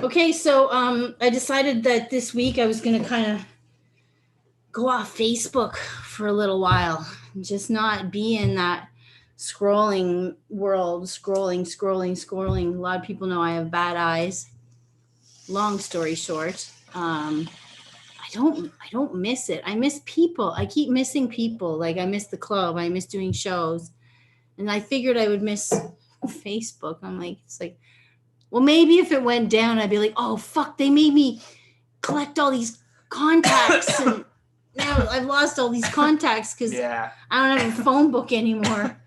Okay, so I decided that this week I was going to kind of go off Facebook for a little while, just not be in that scrolling world, scrolling. A lot of people know I have bad eyes. Long story short, I don't miss it. I miss people. I keep missing people. Like I miss the club. I miss doing shows, and I figured I would miss Facebook. I'm like, it's like, well, maybe if it went down, I'd be like, oh fuck, they made me collect all these contacts, and now I've lost all these contacts because I don't have a phone book anymore.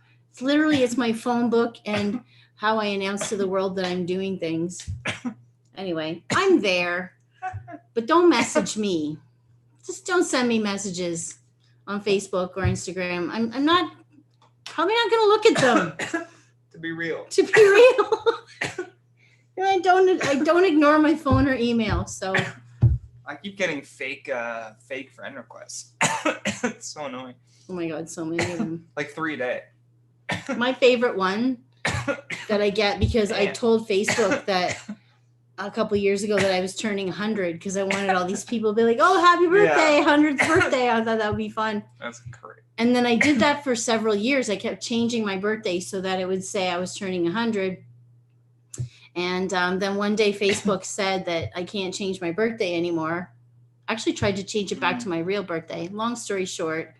It's my phone book and how I announce to the world that I'm doing things. Anyway, I'm there, but don't message me. Just don't send me messages on Facebook or Instagram. I'm probably not going to look at them. To be real. And I don't ignore my phone or email. So I keep getting fake friend requests. It's so annoying. Oh my God, so many of them. Like 3 a day. My favorite one that I get because I told Facebook that a couple years ago that I was turning 100 because I wanted all these people to be like, oh, happy birthday, 100th birthday. I thought that would be fun. That's great. And then I did that for several years. I kept changing my birthday so that it would say I was turning 100. And then one day Facebook said that I can't change my birthday anymore. I actually tried to change it back to my real birthday. Long story short,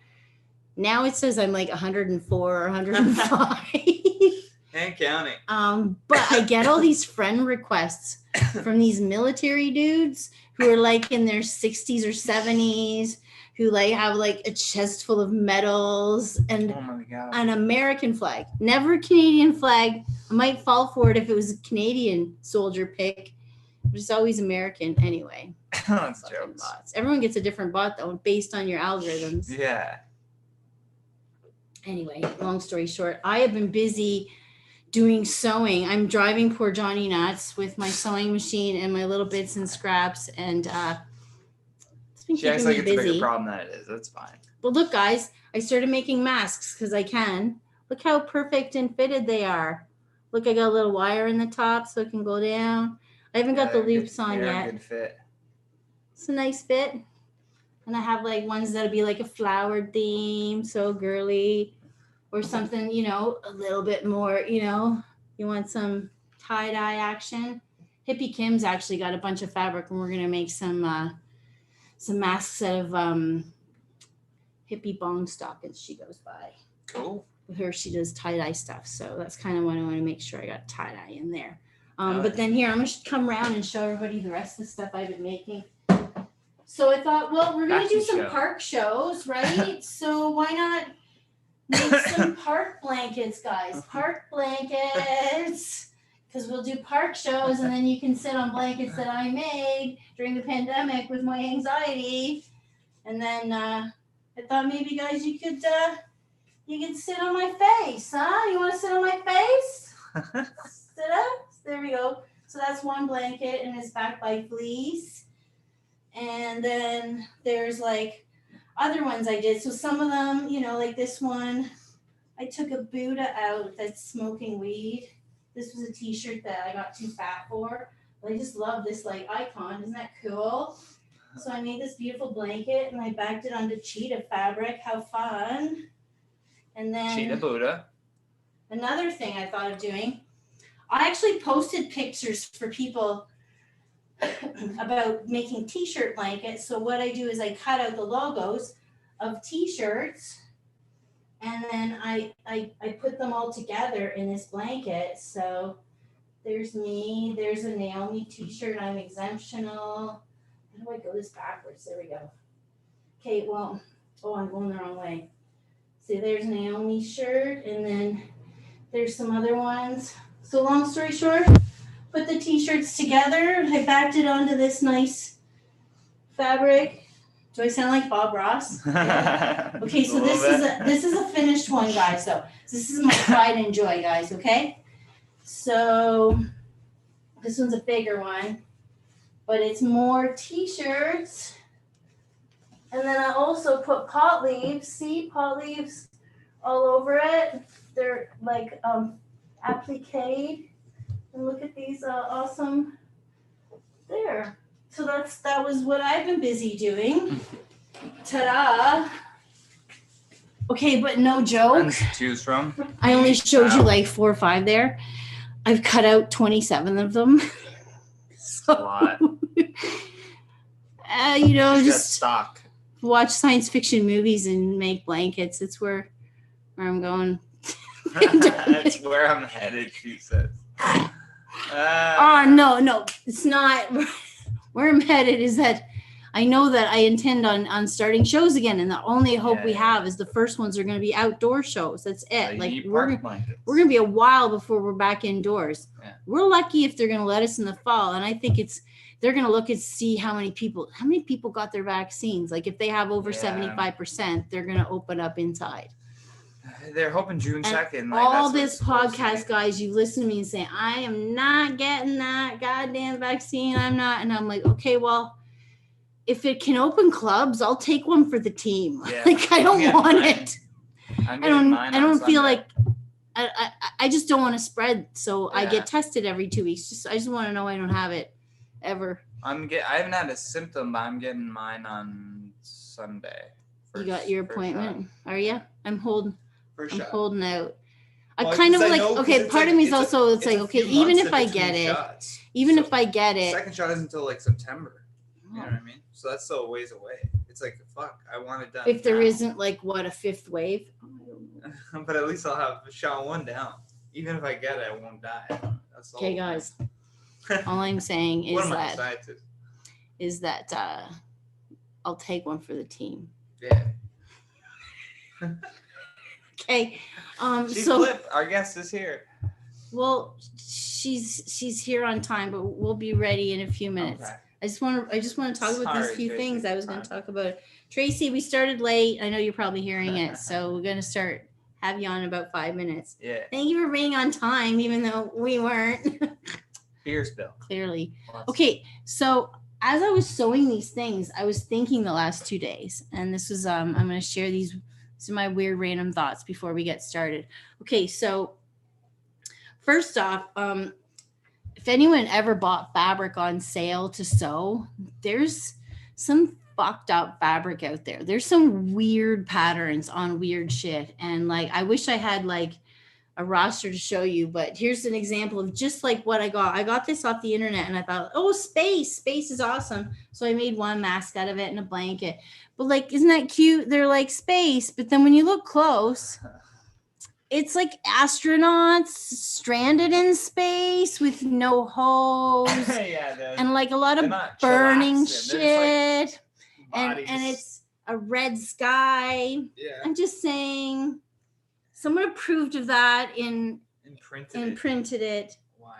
now it says I'm like 104 or 105. And counting. But I get all these friend requests from these military dudes who are like in their 60s or 70s, who like have like a chest full of medals and an American flag, never a Canadian flag. I might fall for it if it was a Canadian soldier pick, but it's always American anyway. That's jokes. Bots. Everyone gets a different bot though, based on your algorithms. Yeah. Anyway, long story short, I have been busy doing sewing. I'm driving poor Johnny nuts with my sewing machine and my little bits and scraps, and it's been keeping me busy. She acts like it's a bigger problem than it is. That's fine. But look, guys, I started making masks because I can. Look how perfect and fitted they are. Look, I got a little wire in the top so it can go down. I haven't got the loops on yet. Good fit. It's a nice fit. And I have like ones that'll be like a flowered theme, so girly, or something, you know, a little bit more, you know, you want some tie-dye action. Hippie Kim's actually got a bunch of fabric, and we're going to make some masks out of hippie bong stockings she goes by. Cool. With her, she does tie-dye stuff, so that's kind of what I want to make sure I got tie-dye in there. But then here, I'm going to come around and show everybody the rest of the stuff I've been making. So I thought, well, we're going to do some park shows, right? So why not make some park blankets, guys? Park blankets. Because we'll do park shows, and then you can sit on blankets that I made during the pandemic with my anxiety. And then I thought maybe, guys, you could sit on my face, huh? You want to sit on my face? Sit up. There we go. So that's one blanket, and it's backed by fleece. And then there's like other ones I did. So some of them, you know, like this one, I took a Buddha out that's smoking weed. This was a t-shirt that I got too fat for. But I just love this like icon. Isn't that cool? So I made this beautiful blanket and I backed it onto cheetah fabric. How fun. And then cheetah Buddha. Another thing I thought of doing, I actually posted pictures for people about making t-shirt blankets. So what I do is I cut out the logos of t-shirts, and then I put them all together in this blanket. So there's me, there's a Naomi t-shirt, I'm exemptional. How do I go this backwards? There we go. Okay, well, I'm going the wrong way. See, there's Naomi's shirt, and then there's some other ones. So long story short, put the t-shirts together. I backed it onto this nice fabric. Do I sound like Bob Ross? Yeah. Okay, so this is a finished one, guys. So this is my pride and joy, guys. Okay, so this one's a bigger one, but it's more t-shirts. And then I also put pot leaves. See, pot leaves all over it. They're like applique. And look at these awesome So that was what I've been busy doing. Ta-da! Okay, but no joke. Tons to choose from. I only showed you like 4 or 5 there. I've cut out 27 of them. So, a lot. You know, just stock. watch science fiction movies and make blankets. It's where I'm going. That's where I'm headed, she says. No, it's not. Where I'm headed is that I know that I intend on starting shows again, and the only hope we have is the first ones are going to be outdoor shows. That's it. Like we're going to be a while before we're back indoors. Yeah. We're lucky if they're going to let us in the fall, and I think they're going to look and see how many people got their vaccines. Like if they have over 75%, they're going to open up inside. They're hoping June 2nd. Like, all this podcast, guys, you listen to me and say, I am not getting that goddamn vaccine. I'm not. And I'm like, okay, well, if it can open clubs, I'll take one for the team. Yeah. Like, I don't want it. I don't feel like, I just don't want to spread. So I get tested every 2 weeks. I just want to know I don't have it ever. I haven't had a symptom, but I'm getting mine on Sunday. You got your appointment? Are you? I'm holding out. Well, I kind of like, okay, part of me is also, it's like, okay, even if I get it, second shot isn't until like September. You know what I mean? So that's still a ways away. It's like, fuck, I want it done. If there isn't like, what, a 5th wave? But at least I'll have shot 1 down. Even if I get it, I won't die. That's all. Okay, guys. All I'm saying is that I'll take one for the team. Yeah. Okay. Flip, our guest is here. Well, she's here on time, but we'll be ready in a few minutes. Okay. I just want to talk about these few things I was going to talk about. Tracy, we started late. I know you're probably hearing it, so we're going to have you on in about 5 minutes. Yeah. Thank you for being on time, even though we weren't. Beer spill. Clearly. Okay, so as I was sewing these things, I was thinking the last 2 days, and this was I'm going to share these. These are my weird random thoughts before we get started. Okay, so first off, if anyone ever bought fabric on sale to sew, there's some fucked up fabric out there. There's some weird patterns on weird shit. And like, I wish I had like a roster to show you, but here's an example of just like what I got. I got this off the internet and I thought, oh, space is awesome. So I made one mask out of it and a blanket. But like, isn't that cute? They're like space. But then when you look close, it's like astronauts stranded in space with no hose. And like a lot of burning shit. Like and it's a red sky. Yeah. I'm just saying, someone approved of that and printed it. Wild.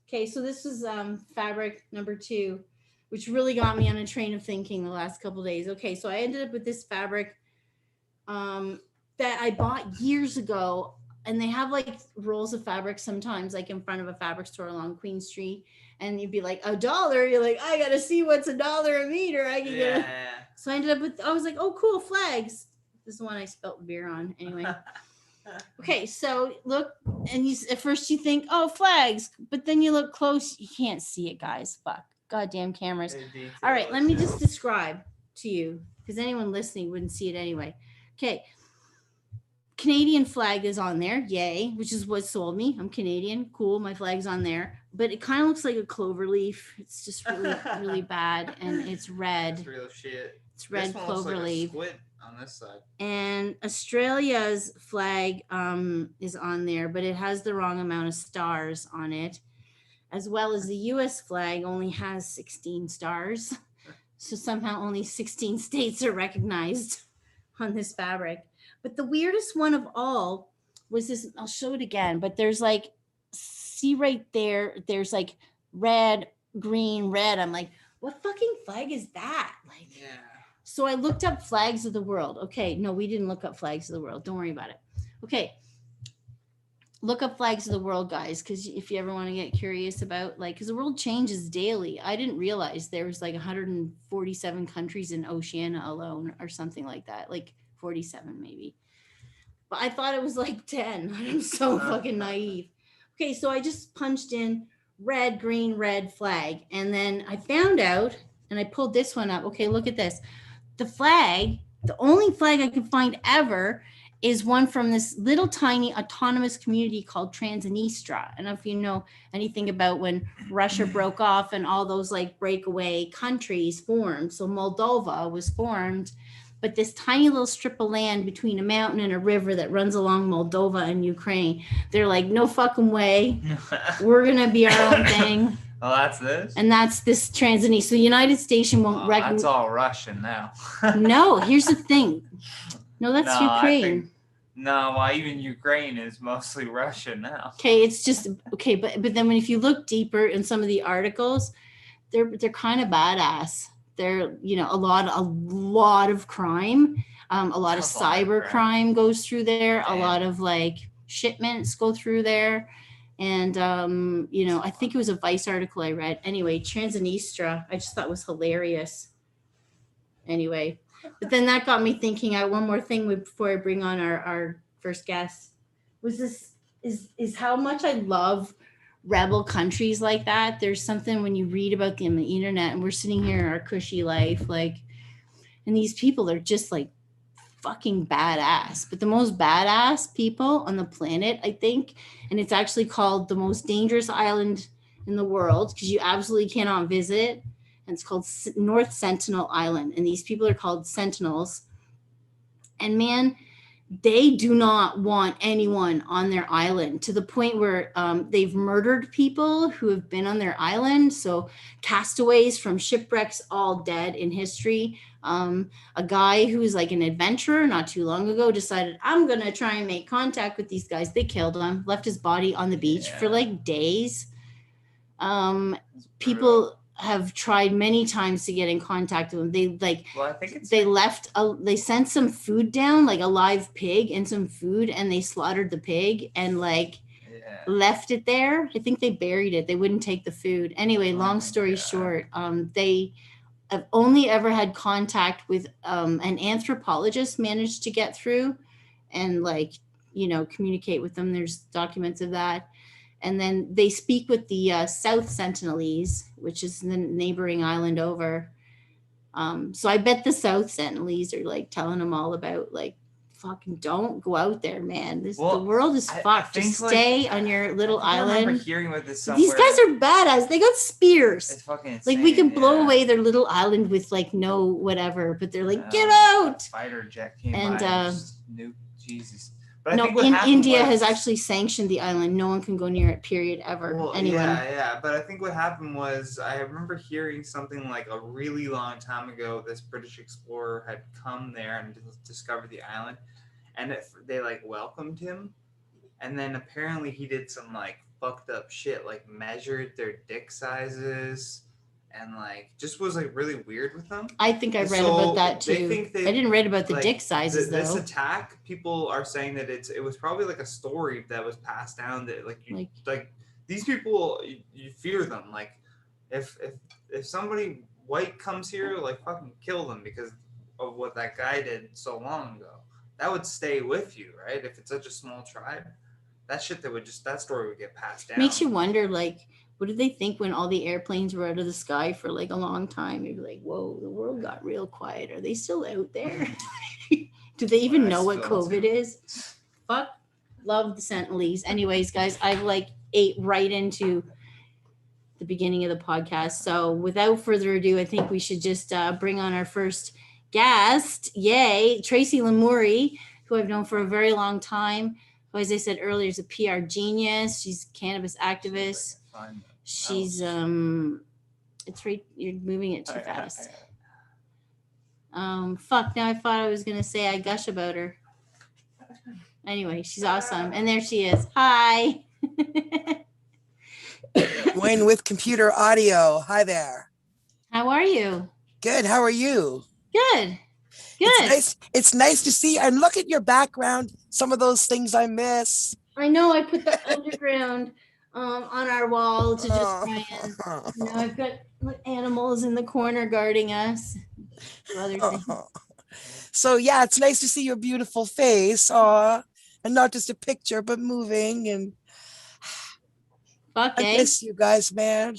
Okay, so this was fabric number 2, which really got me on a train of thinking the last couple of days. Okay, so I ended up with this fabric that I bought years ago, and they have like rolls of fabric sometimes like in front of a fabric store along Queen Street, and you'd be like, $1. You're like, I gotta see what's $1 a meter. I can get it. So I ended up with, I was like, oh cool, flags. This is the one I spelt beer on anyway. Okay, so look, and at first you think, oh, flags, but then you look close, you can't see it, guys. Fuck, goddamn cameras. All right, let me just describe to you, because anyone listening wouldn't see it anyway. Okay, Canadian flag is on there, yay, which is what sold me. I'm Canadian, cool, my flag's on there, but it kind of looks like a clover leaf. It's just really, really bad, and it's red. It's real shit. It's red clover leaf. Squid on this side. And Australia's flag is on there, but it has the wrong amount of stars on it, as well as the US flag only has 16 stars. So somehow only 16 states are recognized on this fabric. But the weirdest one of all was this, I'll show it again, but there's like, see right there, there's like red, green, red. I'm like, what fucking flag is that? Like, yeah. So I looked up flags of the world. Okay, no, we didn't look up flags of the world. Don't worry about it. Okay, look up flags of the world, guys, because if you ever want to get curious about, like, because the world changes daily. I didn't realize there was like 147 countries in Oceania alone or something like that, like 47 maybe. But I thought it was like 10. I'm so fucking naive. Okay, so I just punched in red, green, red flag. And then I found out And I pulled this one up. Okay, look at this. The flag, the only flag I could find ever is one from this little tiny autonomous community called Transnistria. I don't know if you know anything about when Russia broke off and all those like breakaway countries formed. So Moldova was formed, but this tiny little strip of land between a mountain and a river that runs along Moldova and Ukraine, they're like, no fucking way. We're going to be our own thing. Oh, that's this? And that's this Transnistria. So the United States won't recognize. That's all Russian now. No, here's the thing. No, that's Ukraine. No, even Ukraine is mostly Russian now. Okay, it's just okay, but then if you look deeper in some of the articles, they're kind of badass. They're a lot of crime, a lot of cyber crime goes through there. Damn. A lot of like shipments go through there. And, I think it was a Vice article I read. Anyway, Transnistria, I just thought was hilarious. Anyway, but then that got me thinking, one more thing before I bring on our first guest, was this is how much I love rebel countries like that. There's something when you read about them on the internet and we're sitting here in our cushy life, like, and these people are just like fucking badass, but the most badass people on the planet, I think, and it's actually called the most dangerous island in the world because you absolutely cannot visit, and it's called North Sentinel Island, and these people are called Sentinels, and man, they do not want anyone on their island, to the point where they've murdered people who have been on their island. So castaways from shipwrecks, all dead in history. A guy who's like an adventurer not too long ago decided, I'm going to try and make contact with these guys. They killed him, left his body on the beach for like days. People have tried many times to get in contact with them. They sent some food down, like a live pig and some food, and they slaughtered the pig and left it there. I think they buried it. They wouldn't take the food. Anyway, long story short, they have only ever had contact with an anthropologist managed to get through and communicate with them. There's documents of that. And then they speak with the South Sentinelese, which is the neighboring island over. So I bet the South Sentinelese are like telling them all about fucking don't go out there, man. The world is fucked. Just stay on your little island. I remember hearing about this somewhere. These guys are badass. They got spears. It's fucking insane. We can blow away their little island with no whatever, but they're like, get out. Fighter jet came by and nuke. Jesus. But India has actually sanctioned the island. No one can go near it, period, ever. Well, anyway. Yeah. But I think what happened was, I remember hearing something like a really long time ago, this British explorer had come there and discovered the island. And they welcomed him. And then apparently he did some fucked up shit, measured their dick sizes. And just was really weird with them. I think I read about that too. I didn't read about the dick sizes though. This attack, people are saying that it was probably a story that was passed down that these people, you fear them. If somebody white comes here, fucking kill them because of what that guy did so long ago. That would stay with you, right? If it's such a small tribe, that story would get passed down. Makes you wonder, what did they think when all the airplanes were out of the sky for a long time? You'd be like, whoa, the world got real quiet. Are they still out there? Do they even know what COVID is? Fuck, love the Sentinelese. Anyways, guys, I've ate right into the beginning of the podcast. So without further ado, I think we should just bring on our first guest. Yay, Tracy Lamourie, who I've known for a very long time. Who, as I said earlier, is a PR genius. She's a cannabis activist. She's it's right, you're moving it too fast. Fuck, now I thought I was gonna say I gush about her. Anyway, she's awesome. And there she is. Hi. Wayne with Computer Audio. Hi there. How are you? Good. How are you? Good. It's nice to see, and look at your background. Some of those things I miss. I know. I put the underground on our wall to just try and, I've got animals in the corner guarding us. So yeah, it's nice to see your beautiful face. And not just a picture, but moving. And fuck, I miss you guys, man.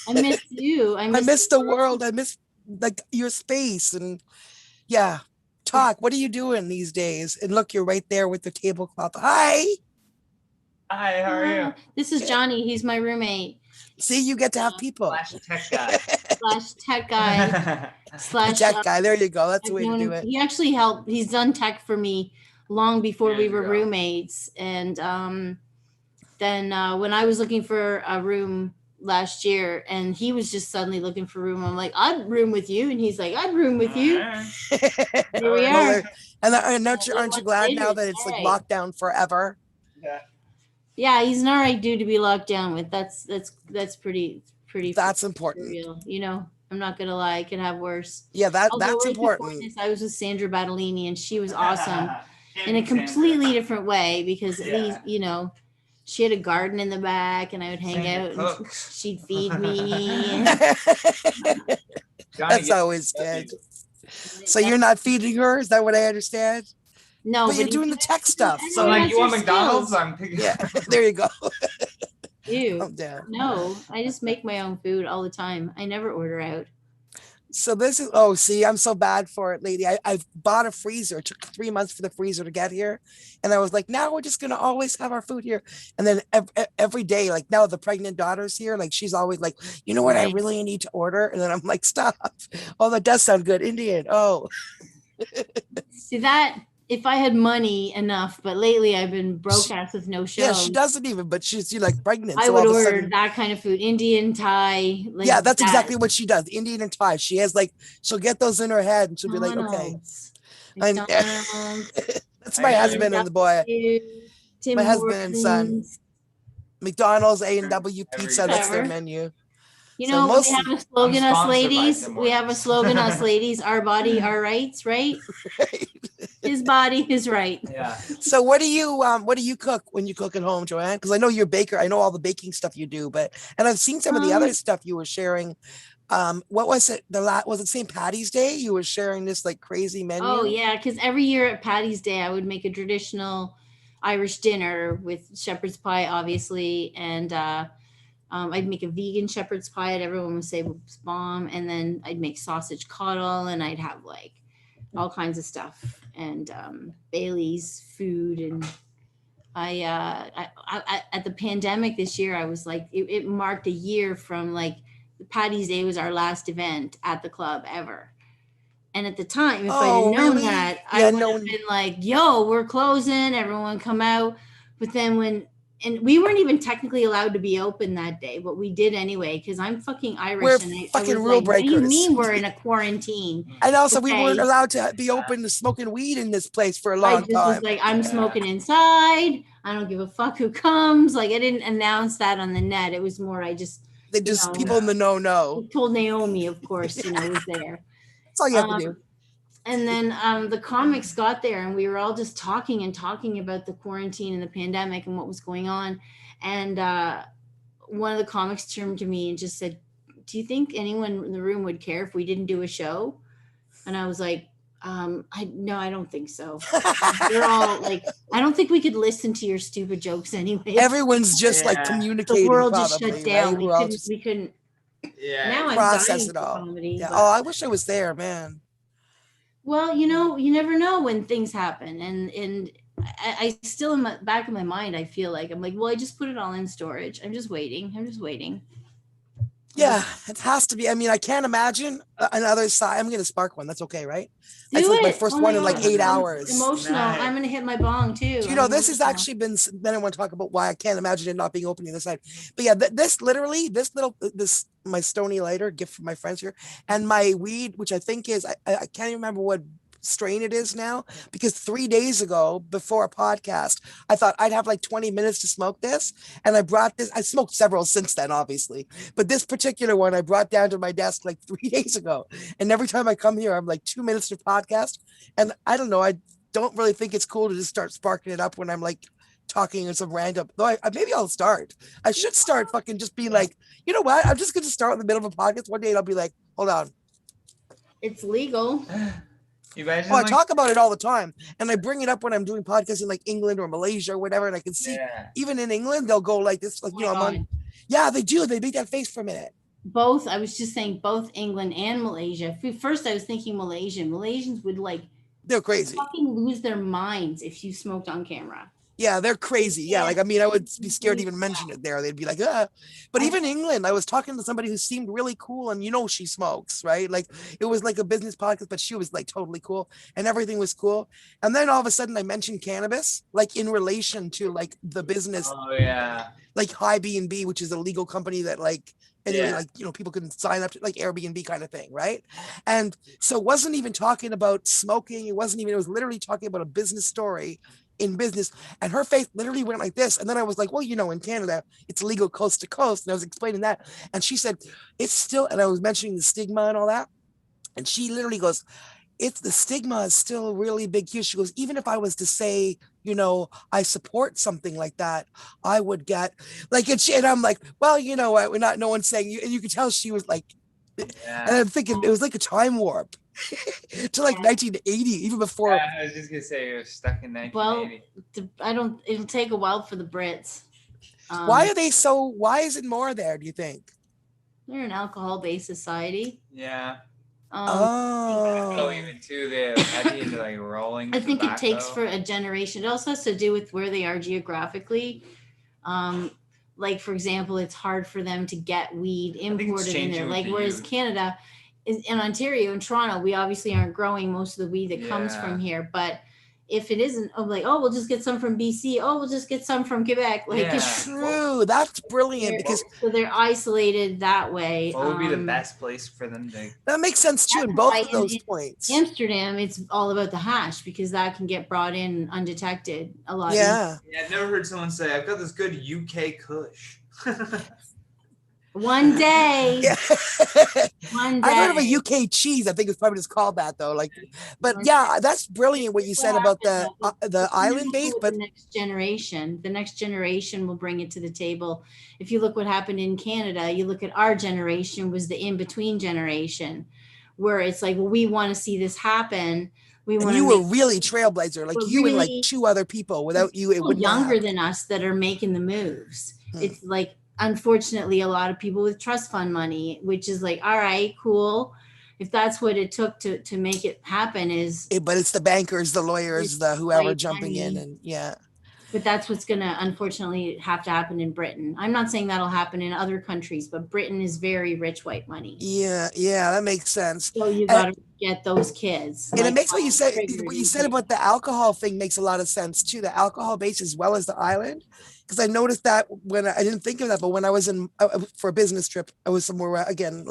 I miss you. I miss the world. I miss like your space and yeah. Talk. What are you doing these days? And look, you're right there with the tablecloth. Hi. Hi, how are you? This is Johnny. He's my roommate. See, you get to have people. Slash tech guy. Slash tech guy. Slash tech guy. There you go. That's the way to do it. He actually helped. He's done tech for me long before we were roommates. And then when I was looking for a room last year, and he was just suddenly looking for a room, I'm like, I'd room with you, and he's like, I'd room with you. Here we are. And aren't you glad now that it's like locked down forever? Yeah, he's an all right dude to be locked down with. That's pretty. That's important. Real. You know, I'm not gonna lie, I could have worse. Yeah, that's important. I was with Sandra Battolini, and she was awesome in a completely different way because at least, you know, she had a garden in the back, and I would hang out, and she'd feed me. That's always good. So you're not feeding her? Is that what I understand? No, but you're doing the tech stuff. So like, you want McDonald's? I'm picking. Yeah, there you go. Ew. No, I just make my own food all the time. I never order out. So this is, see, I'm so bad for it, lady. I've bought a freezer. It took 3 months for the freezer to get here. And I was like, now we're just going to always have our food here. And then every day, like now the pregnant daughter's here. Like she's always like, you know what, I really need to order. And then I'm like, stop. Oh, that does sound good. Indian. Oh. See that? If I had money enough, but lately I've been broke ass with no shows. Yeah, she doesn't even, but she's like pregnant. I would order that kind of food, Indian, Thai. Like yeah, that's exactly what she does. Indian and Thai. She has like, she'll get those in her head and she'll be like, okay. That's my husband and the boy. My husband and son. McDonald's, A&W Pizza, that's their menu. You know, we have a slogan, us ladies. We have a slogan, us ladies. Our body, our rights, right? His body, his right. Yeah. So what do you cook when you cook at home, Joanne? Because I know you're a baker. I know all the baking stuff you do, and I've seen some of the other stuff you were sharing. What was it? Was it St. Patty's Day? You were sharing this like crazy menu. Oh yeah, because every year at Patty's Day, I would make a traditional Irish dinner with shepherd's pie, obviously, and I'd make a vegan shepherd's pie, and everyone would say it was bomb. And then I'd make sausage coddle, and I'd have like all kinds of stuff, and Bailey's food. And I at the pandemic this year, I was like, it marked a year from like Patty's Day was our last event at the club ever. And at the time, if I didn't know that, I would have been like, yo, we're closing, everyone come out. But then and we weren't even technically allowed to be open that day, but we did anyway, because I'm fucking Irish. We're and fucking rule breakers. What do you mean we're in a quarantine? And also we weren't allowed to be open to smoking weed in this place for a long time. I was like, I'm smoking inside. I don't give a fuck who comes. Like I didn't announce that on the net. It was more, people in the know. Told Naomi, of course, was there. That's all you have to do. And then the comics got there, and we were all just talking about the quarantine and the pandemic and what was going on. And one of the comics turned to me and just said, do you think anyone in the room would care if we didn't do a show? And I was like, no, I don't think so. They're all like, I don't think we could listen to your stupid jokes anyway. Everyone's just like communicating. The world probably, just shut down. Right? We couldn't. Yeah. Now I'm process it all. Comedy, yeah. Oh, I wish I was there, man. Well, you never know when things happen, and I still in the back of my mind, I feel like I'm like, well, I just put it all in storage. I'm just waiting. Yeah, it has to be. I mean, I can't imagine another side. I'm gonna spark one. That's okay, right? Do I it. My first one in like 8 hours. Emotional. Nice. I'm gonna hit my bong too. This has actually been. Then I want to talk about why I can't imagine it not being open on the side. But yeah, this my Stony lighter gift from my friends here, and my weed, which I think is I can't even remember what strain it is now, because 3 days ago before a podcast I thought I'd have like 20 minutes to smoke this, and I brought this. I smoked several since then, obviously, but this particular one I brought down to my desk like 3 days ago, and every time I come here I'm like 2 minutes to podcast, and I don't know, I don't really think it's cool to just start sparking it up when I'm like talking in some random, though maybe I'll start. I should start fucking just being like, you know what, I'm just going to start in the middle of a podcast one day and I'll be like, hold on, it's legal. I talk about it all the time, and I bring it up when I'm doing podcasts in like England or Malaysia or whatever, and I can see even in England they'll go like this, like I'm on. Yeah, they do. They make that face for a minute. both. I was just saying both England and Malaysia. First, I was thinking Malaysian. Malaysians would like They're crazy. fucking lose their minds if you smoked on camera. Yeah, they're crazy. Yeah, like I mean, I would be scared to even mention it there. They'd be like, ah. But even England, I was talking to somebody who seemed really cool, and she smokes, right? Like it was like a business podcast, but she was like totally cool, and everything was cool. And then all of a sudden, I mentioned cannabis, like in relation to like the business. Oh yeah. Like High B&B, which is a legal company that like anyway, Yeah. like people can sign up to like Airbnb kind of thing, right? And so it wasn't even talking about smoking. It wasn't even. It was literally talking about a business story in business. And her face literally went like this. And then I was like, well, in Canada, it's legal coast to coast. And I was explaining that, and she said it's still. And I was mentioning the stigma and all that, and she literally goes, it's the stigma is still really big here. She goes, even if I was to say, I support something like that, I would get like it. And I'm like, well, you know what? No one's saying you. And you could tell she was like, Yeah. and I'm thinking it was like a time warp to like 1980, even before. Yeah, I was just gonna say it was stuck in 1980. Well, it'll take a while for the Brits. Why is it more there, do you think? They're an alcohol-based society. Yeah. Even too, they're heavy into like rolling. I think it takes for a generation. It also has to do with where they are geographically. Like for example, it's hard for them to get weed imported in there. Like whereas Canada, in Ontario and Toronto, we obviously aren't growing most of the weed that comes from here. But if it isn't, we'll just get some from BC. Oh, we'll just get some from Quebec. Like it's true. That's brilliant because so they're isolated that way. What would be the best place for them to? That makes sense too in both of those points. Amsterdam, it's all about the hash because that can get brought in undetected a lot. Yeah. I've never heard someone say, "I've got this good UK Kush." One day. Yeah. One day. I heard of a UK cheese. I think it's probably just called that though. But yeah, that's brilliant what you said about the island base. But the next generation will bring it to the table. If you look what happened in Canada, you look at our generation was the in-between generation, where it's like, well, we want to see this happen. You were really trailblazer, like you and like two other people. Without you, it would younger than us that are making the moves. It's like, unfortunately, a lot of people with trust fund money, which is like, all right, cool. If that's what it took to make it happen but it's the bankers, the lawyers, the whoever jumping in and yeah. But that's what's going to unfortunately have to happen in Britain. I'm not saying that'll happen in other countries, but Britain is very rich white money. Yeah, that makes sense. So you got to get those kids. And it makes what you said about the alcohol thing makes a lot of sense too. The alcohol base as well as the island. Because I noticed that when I didn't think of that, but when I was for a business trip, I was somewhere again,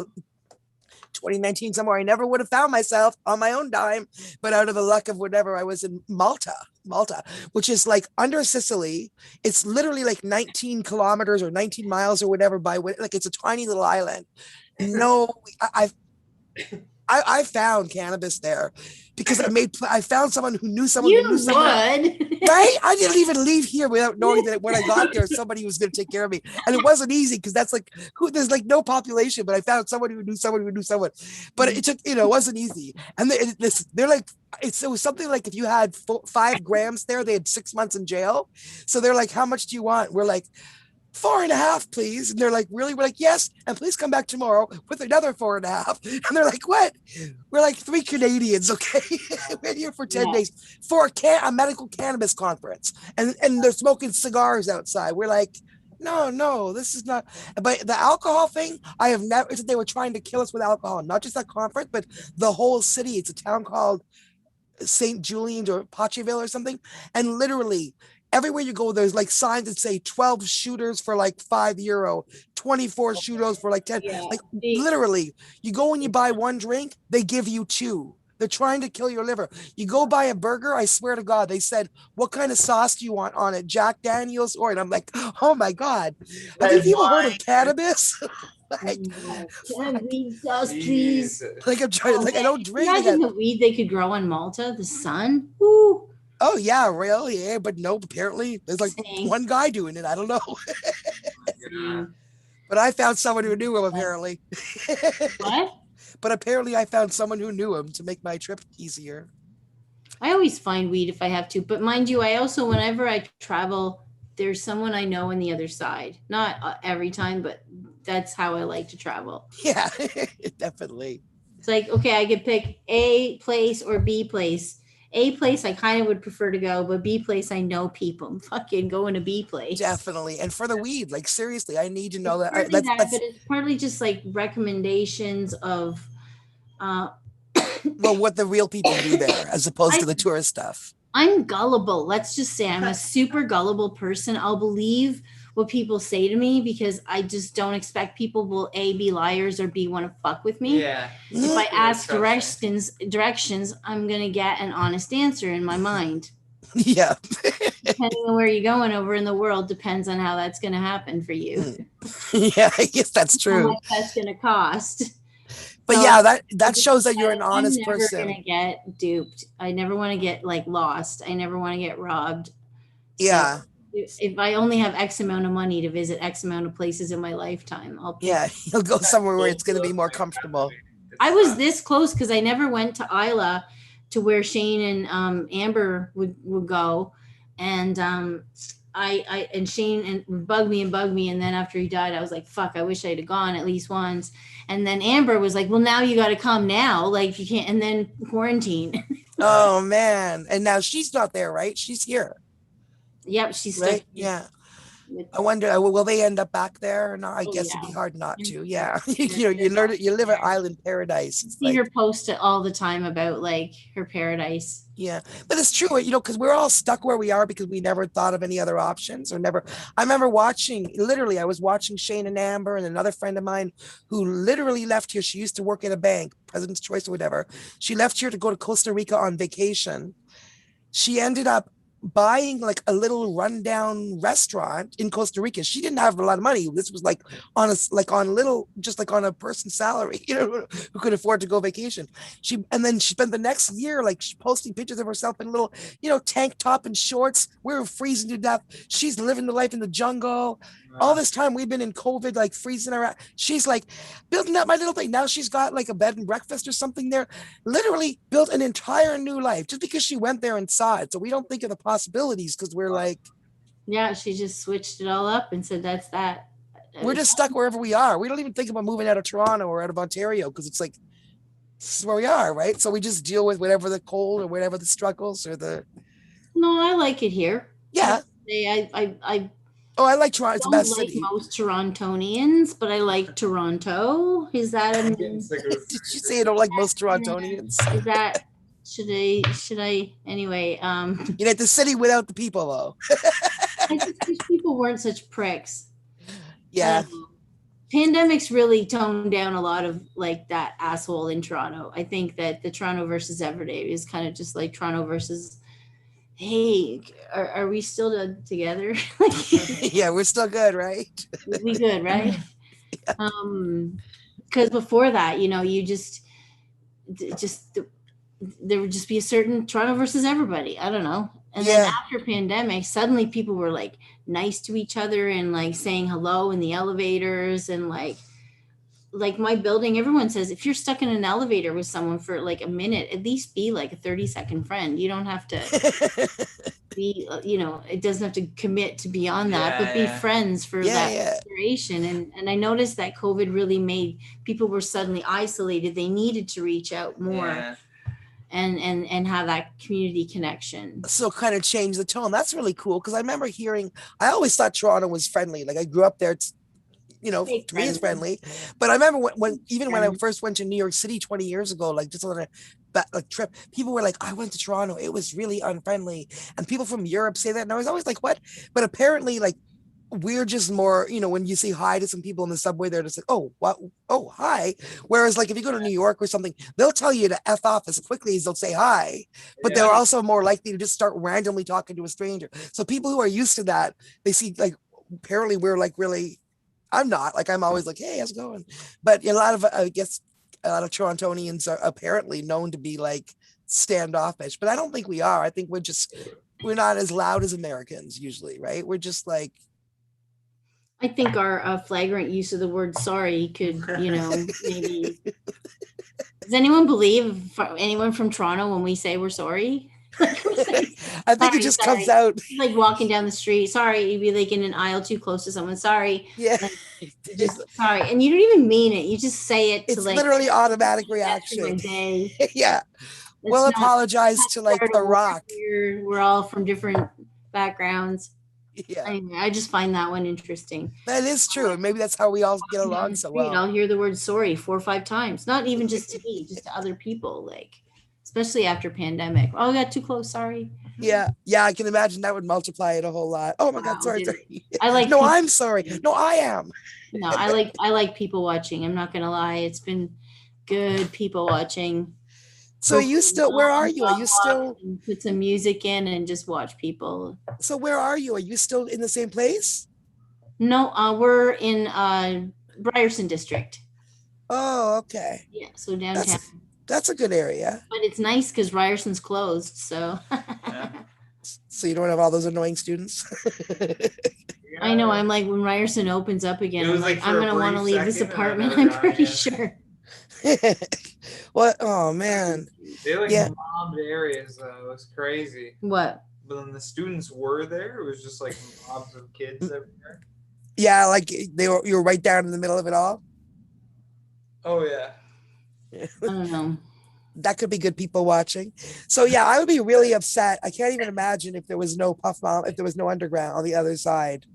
2019 somewhere I never would have found myself on my own dime, but out of the luck of whatever, I was in Malta, which is like under Sicily. It's literally like 19 kilometers or 19 miles or whatever like it's a tiny little island. No, I found cannabis there because I found someone who knew someone who knew someone. Right? I didn't even leave here without knowing that when I got there, somebody was going to take care of me. And it wasn't easy because that's like, there's like no population, but I found someone who knew someone who knew someone. But it took, it wasn't easy. And they're like, it was something like if you had 5 grams there, they had 6 months in jail. So they're like, how much do you want? We're like, 4.5, please. And they're like, really? We're like, yes. And please come back tomorrow with another 4.5. And they're like, what? We're like 3 Canadians. Okay. We're here for 10 days for a medical cannabis conference. And they're smoking cigars outside. We're like, no, this is not. But the alcohol thing, I have never, they were trying to kill us with alcohol, not just that conference, but the whole city. It's a town called St. Julian's or Potcheville or something. And literally, everywhere you go, there's like signs that say 12 shooters for like €5, 24 shooters for like 10. Like literally, you go and you buy 1 drink, they give you 2. They're trying to kill your liver. You go buy a burger, I swear to God, they said, what kind of sauce do you want on it? Jack Daniels or? And I'm like, oh my God. Have you people heard of cannabis? Weed sauce, please. Like I'm trying, I don't drink. Imagine the weed they could grow on Malta, the sun. Woo. Oh yeah, really? Yeah, but no, apparently there's like one guy doing it. I don't know. But I found someone who knew him apparently. What? But apparently I found someone who knew him to make my trip easier. I always find weed if I have to, but mind you, I also, whenever I travel, there's someone I know on the other side. Not every time, but that's how I like to travel. Yeah, definitely. It's like, okay, I could pick A place or B place. A place I kind of would prefer to go, but B place I know people. I'm fucking going to B place. Definitely. And for the weed, like seriously, I need to know It's that. partly that, but it's partly just like recommendations of well, what the real people do there as opposed to the tourist stuff. I'm gullible. Let's just say I'm a super gullible person. I'll believe what people say to me because I just don't expect people will A, be liars or B, want to fuck with me. Yeah. If I ask directions, I'm going to get an honest answer in my mind. Yeah. Depending on where you're going over in the world depends on how that's going to happen for you. Yeah, I guess that's true. How much that's going to cost. But so, yeah, that shows that you're an honest person. I'm never going to get duped. I never want to get like lost. I never want to get robbed. Yeah. So if I only have X amount of money to visit X amount of places in my lifetime, you'll go somewhere where it's going to be more comfortable. I was this close because I never went to Isla, to where Shane and Amber would go, and I and Shane would bug me, and then after he died, I was like, fuck, I wish I'd have gone at least once. And then Amber was like, well, now you got to come now, like you can't, and then quarantine. Oh man, and now she's not there, right? She's here. Yep, she's right. Still yeah. I wonder, will they end up back there? No, I guess it'd be hard not to. Yeah, you live an island paradise. It's see her post it all the time about like her paradise. Yeah, but it's true, because we're all stuck where we are because we never thought of any other options or never. I remember I was watching Shane and Amber and another friend of mine who literally left here. She used to work in a bank, President's Choice or whatever. She left here to go to Costa Rica on vacation. She ended up buying like a little rundown restaurant in Costa Rica. She didn't have a lot of money. This was like on a person's salary, who could afford to go vacation. And then she spent the next year like posting pictures of herself in a little, tank top and shorts. We were freezing to death. She's living the life in the jungle. All this time we've been in COVID, like freezing around. She's like building up my little thing. Now she's got like a bed and breakfast or something there. Literally built an entire new life just because she went there and saw it. So we don't think of the possibilities because we're like, yeah, she just switched it all up and said that's that. We're just stuck wherever we are. We don't even think about moving out of Toronto or out of Ontario because it's like this is where we are, right? So we just deal with whatever the cold or whatever the struggles or the. No, I like it here. Yeah. I like Toronto. It's the best like city. Most Torontonians, but I like Toronto. Is that Did you say you don't like most Torontonians? Is that should I anyway? You like the city without the people though. I just wish people weren't such pricks. Yeah. Pandemics really toned down a lot of like that asshole in Toronto. I think that the Toronto versus Everyday is kind of just like Toronto versus. Hey, are we still together? Yeah, we're still good, right? We good, right? Yeah. Because before that, you just there would just be a certain Toronto versus everybody. I don't know. And then after pandemic, suddenly people were like nice to each other and like saying hello in the elevators and like my building, everyone says if you're stuck in an elevator with someone for like a minute, at least be like a 30-second friend. You don't have to be, it doesn't have to commit to beyond that, but be friends for that duration. And I noticed that COVID really made people were suddenly isolated. They needed to reach out more and have that community connection. So kind of change the tone. That's really cool. Cause I remember I always thought Toronto was friendly. Like I grew up there. To me it's friendly, but I remember when I first went to New York City 20 years ago, like just on a trip, people were like, I went to Toronto, it was really unfriendly, and people from Europe say that, and I was always like, what? But apparently, like, we're just more, when you say hi to some people in the subway, they're just like, oh, what? Oh, hi. Whereas, like, if you go to New York or something, they'll tell you to F off as quickly as they'll say hi, but they're also more likely to just start randomly talking to a stranger. So people who are used to that, they see, like, apparently we're like really. I'm not like, I'm always like, hey, how's it going? But a lot of Torontonians are apparently known to be like standoffish, but I don't think we are. I think we're not as loud as Americans usually, right? We're just like. I think our flagrant use of the word sorry could, maybe. Does anyone believe anyone from Toronto when we say we're sorry? I think it just comes out like walking down the street. Sorry, you'd be like in an aisle too close to someone. Sorry. Yeah. sorry, and you don't even mean it. You just say it to it's literally automatic my reaction. day. Yeah. We'll apologize to like The Rock. We're all from different backgrounds. Yeah. Anyway, I just find that one interesting. That is true. And maybe that's how we all get along so well. I'll hear the word sorry 4 or 5 times. Not even just to me, just to other people, like especially after pandemic. Oh, I got too close, sorry. Yeah. Yeah, I can imagine that would multiply it a whole lot. Oh my God, sorry. I like no, I'm sorry. No, I am. No, I like people watching. I'm not gonna lie. It's been good people watching. So you still, where are you? Are you still put some music in and just watch people? So where are you? Are you still in the same place? No, we're in Ryerson district. Oh, okay. Yeah, so downtown. That's a good area. But it's nice because Ryerson's closed, so. Yeah. So you don't have all those annoying students. I know. I'm like, when Ryerson opens up again, I'm like, I'm gonna want to leave this apartment. I'm pretty sure. What? Oh man. They mobbed areas though. It was crazy. What? But when the students were there, it was just like mobs of kids everywhere. Yeah, like you were right down in the middle of it all. Oh yeah. I don't know. That could be good people watching. So yeah, I would be really upset. I can't even imagine if there was no Puff Mom, if there was no underground on the other side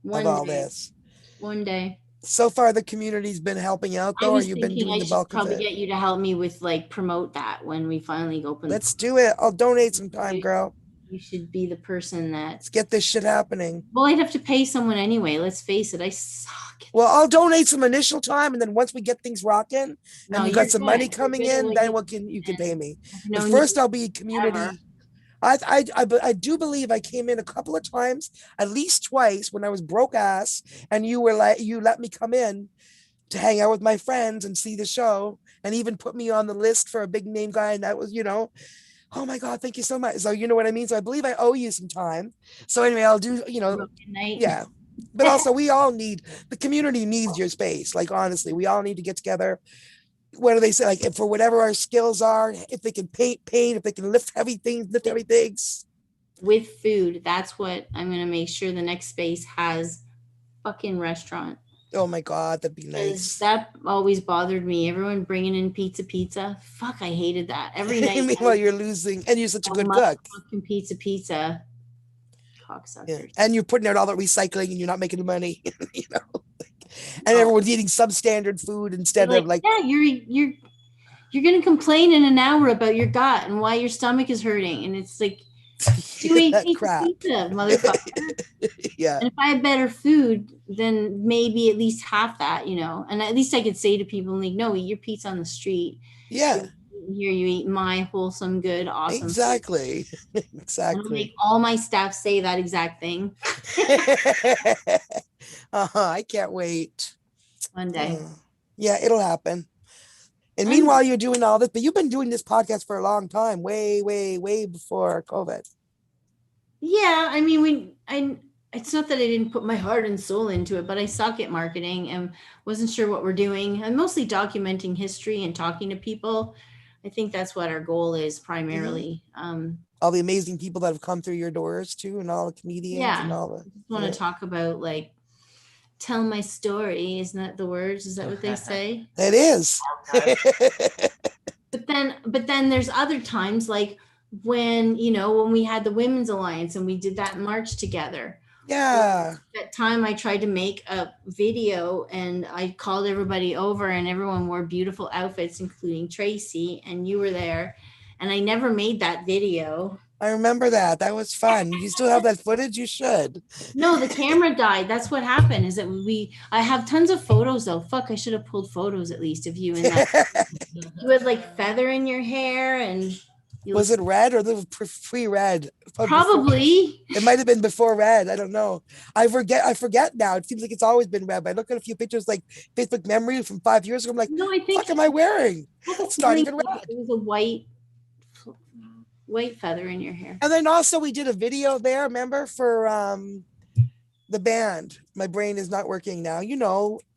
of all this. One day. So far, the community's been helping out, though, or you've been doing the bulk of it? I should probably get you to help me with like promote that when we finally open. Let's do it. I'll donate some time, girl. You should be the person that. Let's get this shit happening. Well, I'd have to pay someone anyway. Let's face it, I suck. Well, I'll donate some initial time, and then once we get things rocking, and you got some money coming in, then you can pay me. But first, I'll be community. I do believe I came in a couple of times, at least twice, when I was broke ass, and you let me come in to hang out with my friends and see the show, and even put me on the list for a big name guy, and that was, oh my God, thank you so much. So you know what I mean? So I believe I owe you some time. So anyway, I'll do, yeah. But also the community needs your space. Like, honestly, we all need to get together. What do they say? Like, if for whatever our skills are, if they can paint, if they can lift heavy things. With food, that's what I'm going to make sure the next space has. Fucking restaurant. Oh my God, that'd be nice. That always bothered me. Everyone bringing in pizza. Fuck, I hated that. Every night. Meanwhile, you're losing, and you're such a good cook. Fucking pizza. Cocksuckers. Yeah. And you're putting out all that recycling, and you're not making the money. And everyone's eating substandard food instead of like. Yeah, you're gonna complain in an hour about your gut and why your stomach is hurting, and it's like. You ate pizza, motherfucker. Yeah. And if I had better food, then maybe at least half that, and at least I could say to people like, no, eat your pizza on the street. Yeah. Here you eat my wholesome, good, awesome. Exactly. Food. Exactly. I'll make all my staff say that exact thing. I can't wait. One day. Yeah, it'll happen. And meanwhile, you're doing all this, but you've been doing this podcast for a long time, way, way, way before COVID. Yeah, I mean, it's not that I didn't put my heart and soul into it, but I suck at marketing and wasn't sure what we're doing. I'm mostly documenting history and talking to people. I think that's what our goal is primarily. All the amazing people that have come through your doors too, and all the comedians and all the. I just want to talk about tell my story. Isn't that the words? Is that what they say? It is. But then there's other times like when we had the Women's Alliance and we did that march together. Yeah. That time I tried to make a video and I called everybody over and everyone wore beautiful outfits, including Tracy, and you were there. And I never made that video. I remember that. That was fun. You still have that footage? You should. No, the camera died. That's what happened is that I have tons of photos though. Fuck, I should have pulled photos at least of you in that. You had feather in your hair and. Was it red or the pre-red? Probably. It might have been before red. I don't know. I forget now. It seems like it's always been red. But I look at a few pictures like Facebook memory from 5 years ago. I'm like, no, I think. What am I wearing? It's not even red. It was a white feather in your hair. And then also we did a video there, remember, for the band. My brain is not working now.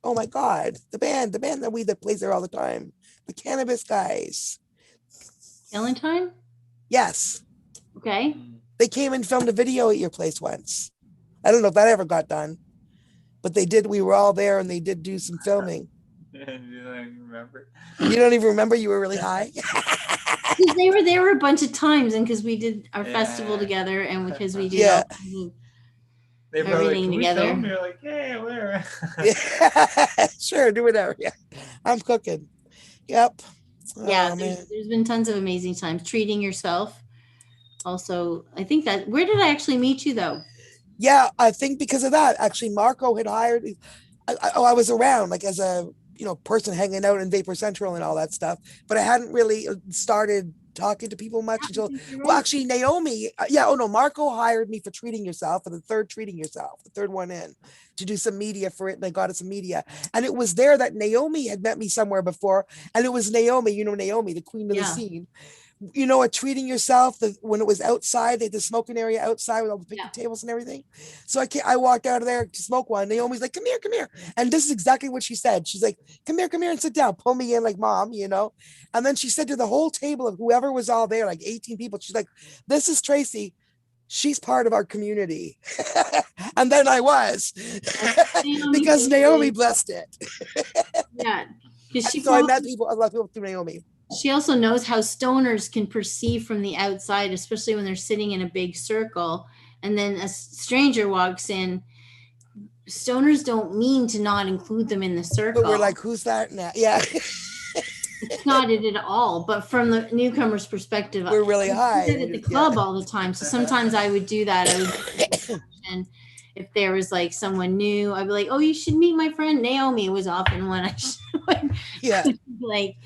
Oh my God, the band that plays there all the time. The Cannabis guys. Valentine? Yes. Okay. They came and filmed a video at your place once. I don't know if that ever got done. but they did. We were all there, and they did do some filming. You don't even remember. You don't even remember? You were really high. They were there a bunch of times, and because we did our festival together, and because we did all they were everything like, together. Film? You're like, yeah, whatever. Yeah, sure, do whatever. Yeah, I'm cooking. Yep. Yeah, there's been tons of amazing times. Treating yourself. Also, I think that where did I actually meet you though? Yeah, I think because of that, actually, Marco had hired. I was around like as a person hanging out in Vapor Central and all that stuff, but I hadn't really started talking to people much until well, actually, Naomi. Marco hired me for Treating Yourself, for the third Treating Yourself, the third one in, to do some media for it. And they got us some media, and it was there that Naomi had met me somewhere before, and it was Naomi, Naomi, the queen of the scene. At Treating Yourself, when it was outside, they had the smoking area outside with all the picnic tables and everything. So I walked out of there to smoke one. Naomi's like, come here. And this is exactly what she said. She's like, come here and sit down. Pull me in like mom, And then she said to the whole table of whoever was all there, like 18 people, she's like, this is Tracy. She's part of our community. And then I was. Because Naomi blessed it. Yeah. So I met a lot of people through Naomi. She also knows how stoners can perceive from the outside, especially when they're sitting in a big circle, and then a stranger walks in. Stoners don't mean to not include them in the circle. But we're like, who's that now? Yeah. It's not it at all. But from the newcomer's perspective, we're really high. At the club all the time. So sometimes I would do that. And if there was like someone new, I'd be like, oh, you should meet my friend Naomi. Was often when I should like.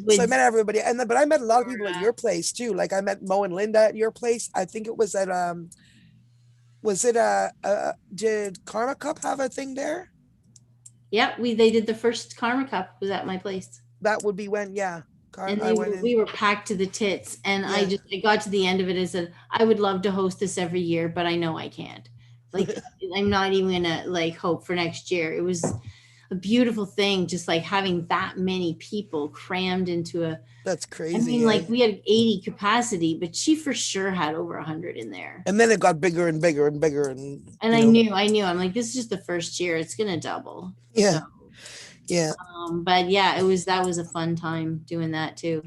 So I met everybody, but I met a lot of people at your place too. Like I met Mo and Linda at your place. I think it was at did Karma Cup have a thing there? Yeah, they did the first Karma Cup was at my place. That would be when, we were packed to the tits, and I got to the end of it and said, I would love to host this every year, but I know I can't. Like I'm not even gonna like hope for next year. It was a beautiful thing, just like having that many people crammed into that's crazy. I mean, like we had 80 capacity, but she for sure had over 100 in there. And then it got bigger and bigger and bigger. And I knew, I'm like, this is just the first year. It's going to double. Yeah. So, yeah. But yeah, that was a fun time doing that too.